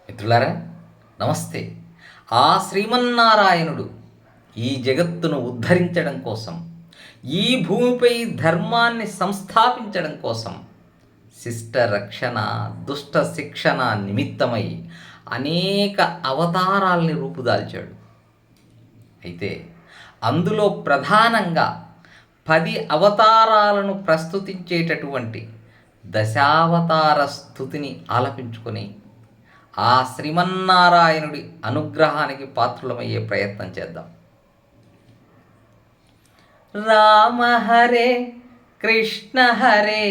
మిత్రులారా, నమస్తే. ఆ శ్రీమన్నారాయణుడు ఈ జగత్తును ఉద్ధరించడం కోసం, ఈ భూమిపై ధర్మాన్ని సంస్థాపించడం కోసం శిష్ట రక్షణ, దుష్ట శిక్షణ నిమిత్తమై అనేక అవతారాల్ని రూపుదాల్చాడు. అయితే అందులో ప్రధానంగా 10 అవతారాలను ప్రస్తుతించేటటువంటి దశావతార స్తుతిని ఆలపించుకొని ఆ శ్రీమన్నారాయణుడి అనుగ్రహానికి పాత్రులమయ్యే ప్రయత్నం చేద్దాం. రామ హరే కృష్ణ హరే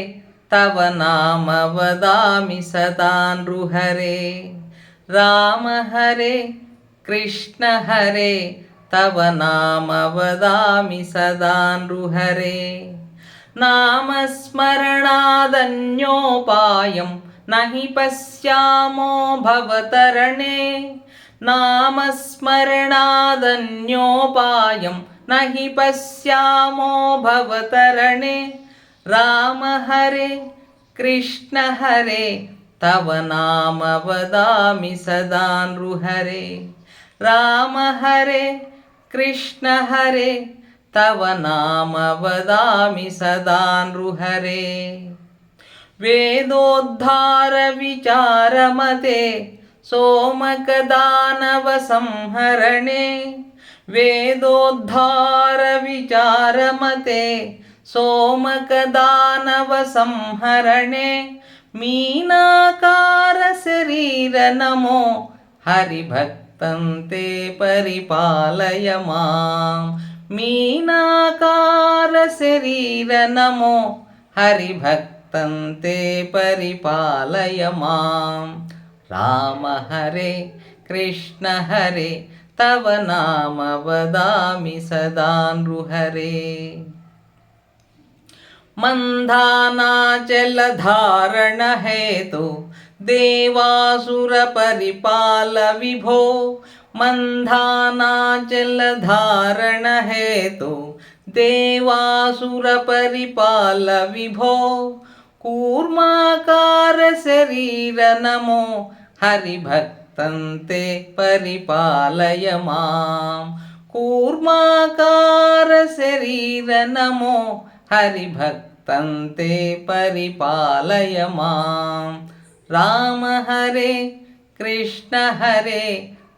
తవ నామ వదామి సదా నృహరే. రామ హరే కృష్ణ హరే తవ నామ వదామి సదా నృహరే. నామస్మరణాదన్యోపాయం నహి పశ్యామో భవతరణే. నామస్మరణాదన్యోపాయం నహి పశ్యామో భవతరణే. రామ హరే కృష్ణ హరే తవ నామ వదామి సదా నృహరే. రామ హరే కృష్ణ హరే తవ నామ వదామి సదా నృహరే. వేదోద్ధార విచారమతే సోమక దానవ సంహరణే. వేదోద్ధార విచారమతే సోమక దానవ సంహరణే. మీనాకార శరీర నమో హరిభక్తం తే పరిపాలయ మాం. మీనాకార శరీర నమో హరిభక్తం తే పరిపాలయ మాం. రామ హరే కృష్ణ హరే తవ నామ వదామి సదా నృహరే. మంధానాచలధారణ హేతు దేవాసుర పరిపాల విభో. మంధానాచలధారణ హేతు దేవాసుర పరిపాల విభో. కూర్మాకార శరీర నమో హరిభక్తం తే పరిపాలయ మాం. కూర్మాకార శరీర నమో హరిభక్తం తే పరిపాలయ మాం. రామ హరే కృష్ణ హరే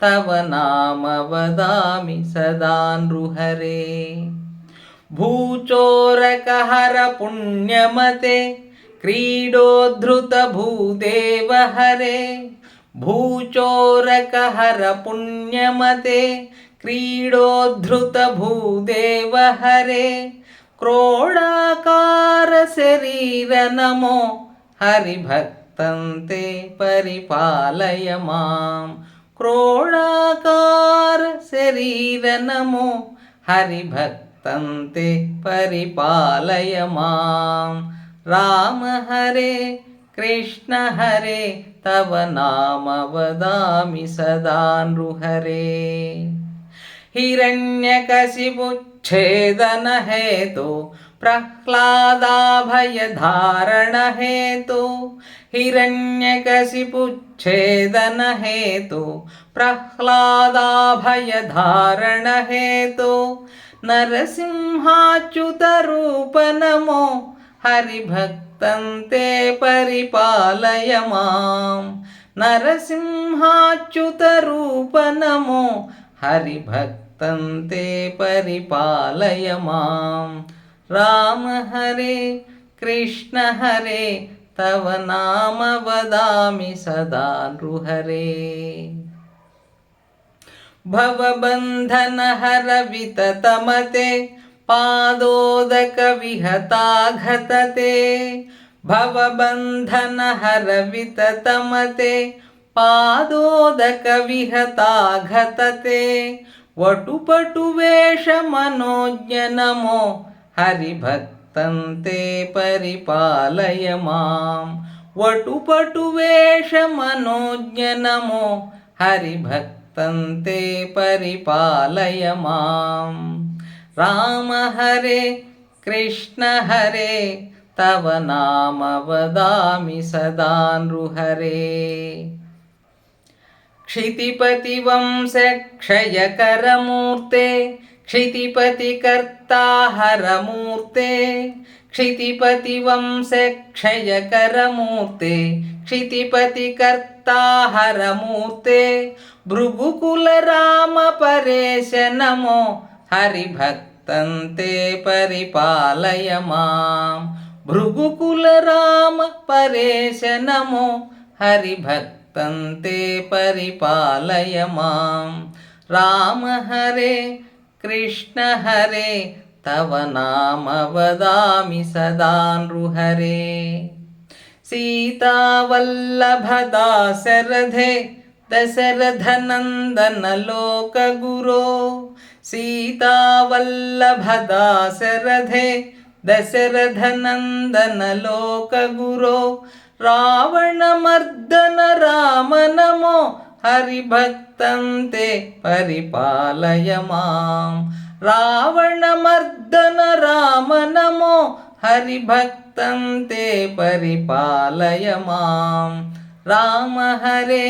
తవ నామ వదామి సదా నృహరే. భూచోరకహర పుణ్యమతే క్రీడోద్ధృత భూదేవ హరే. భూచోరకహర పుణ్యమతే క్రీడోద్ధృత భూదేవ హరే. క్రోడాకార శరీర నమో హరిభక్తం తే పరిపాలయ మాం. క్రోడాకార శరీర నమో హరిభక్తం తే పరిపాలయ మాం. రామ హరే కృష్ణ హరే తవ నామ వదామి సదా నృహరే. హిరణ్యకశిపుచ్ఛేదన హేతు ప్రహ్లాదాభయధారణ హేతు. హిరణ్యకశిపుచ్ఛేదన హేతు ప్రహ్లాదాభయధారణ హేతు. నరసింహాచ్యుత రూప నమో హరిభక్తం తే పరిపాలయ మాం. నరసింహాచ్యుత రూప నమో హరిభక్తం తే పరిపాలయ మాం. రామ హరే కృష్ణ హరే తవ నామ వదామి సదా నృహరే. భవబంధన హర వితతమతే పాదోదక విహతాఘతతే. భవబంధన హర వితతమతే పాదోదక విహతాఘతతే. వటుపటు వేష మనోజ్ఞ నమో హరిభక్తం తే పరిపాలయ మాం. వటుపటు వేష మనోజ్ఞ నమో హరిభక్తం తే పరిపాలయ మాం. రామ హరే కృష్ణ హరే తవ నామ వదామి సదా నృహరే. क्षितिपतिवंशक्षयकरमूर्ते क्षितिपतिकर्ता हरमूर्ते क्षितिपतिवंशक्षयकरमूर्ते क्षितिपतिकर्ता हरमूर्ते भृगुकुलरामपरेश नमो हरिभक्तन्ते परिपालय मां भृगुकुलरामपरेश नमो हरिभक्तन्ते परिपालय मां राम हरे कृष्ण हरे तव नाम वदामि सदा नृहरे सीतावल्लभदाशरथे दशरथनन्दन लोकगुरो सीतावल्लभदाशरथे दशरथनन्दन लोकगुरो रावणमर्दन राम नमो हरिभक्तन्ते परिपालय मां रावणमर्दन राम नमो हरिभक्तन्ते परिपालय मां राम हरे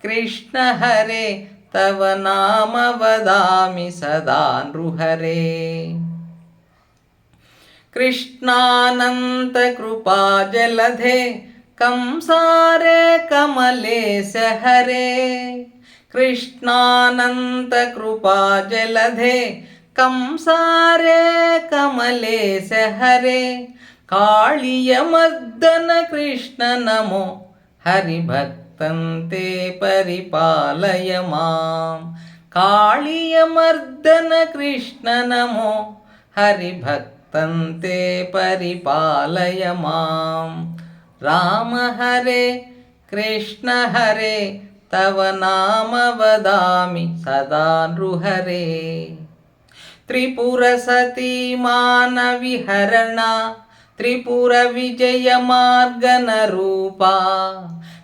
कृष्ण हरे तव नाम वदामि सदा नृहरे कृष्णानन्तकृपाजलधे कंसारे कमलेश हरे कृष्णानन्तकृपाजलधे कंसारे कमलेश हरे काळियमर्दन कृष्ण नमो हरिभक्तन्ते परिपालय मां काळियमर्दन कृष्ण नमो हरिभक्तन्ते परिपालय मां राम हरे कृष्ण हरे तव नाम वदामि सदा नृहरे त्रिपुरसतीमानविहरणा त्रिपुरविजयमार्गनरूपा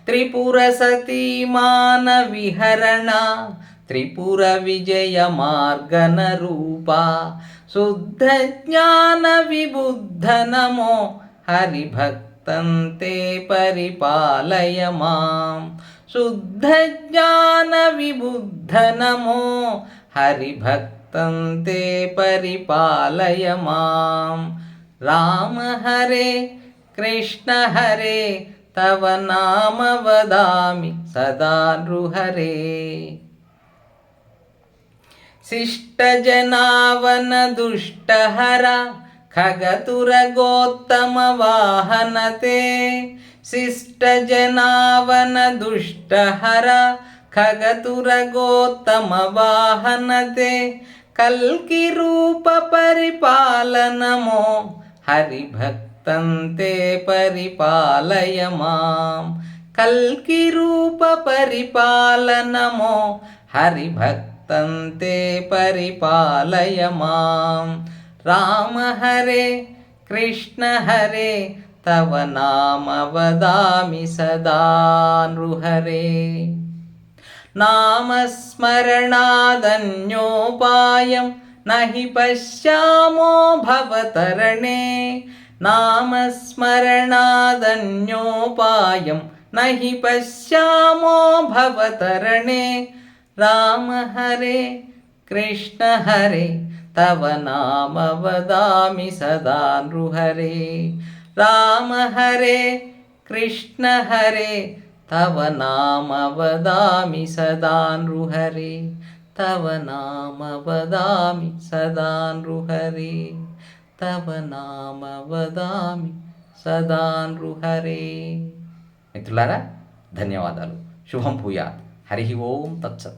त्रिपुरसतीमानविहरणा त्रिपुरविजयमार्गनरूपा शुद्धज्ञानविबुद्ध नमो हरिभक्तन्ते परिपालय मां शुद्धज्ञानविबुद्ध नमो हरिभक्तन्ते परिपालय मां राम हरे कृष्ण हरे तव नाम वदामि सदा नृहरे शिष्टजनावन दुष्टहर खगतुरगोत्तमवाहनते शिष्टजनावन दुष्टहर खगतुरगोत्तमवाहनते कल्किरूप परिपालनमो हरिभक्तन्ते परिपालय मां कल्किरूप परिपालनमो हरिभक्तन्ते परिपालय मां राम हरे कृष्ण हरे तव नाम वदामि सदा नृहरे नामस्मरणादन्योपायं न हि पश्यामो भवतरणे नामस्मरणादन्योपायं न हि पश्यामो भवतरणे राम हरे कृष्ण हरे तव नाम वदामि सदा नृहरे राम हरे कृष्ण हरे तव नाम वदामि सदा नृहरे तव नाम वदामि सदा नृहरे तव नाम वदामि सदा नृहरे మిత్రులారా ధన్యవాదాలు శుభం భూయాత్ హరి ఓం తత్సత్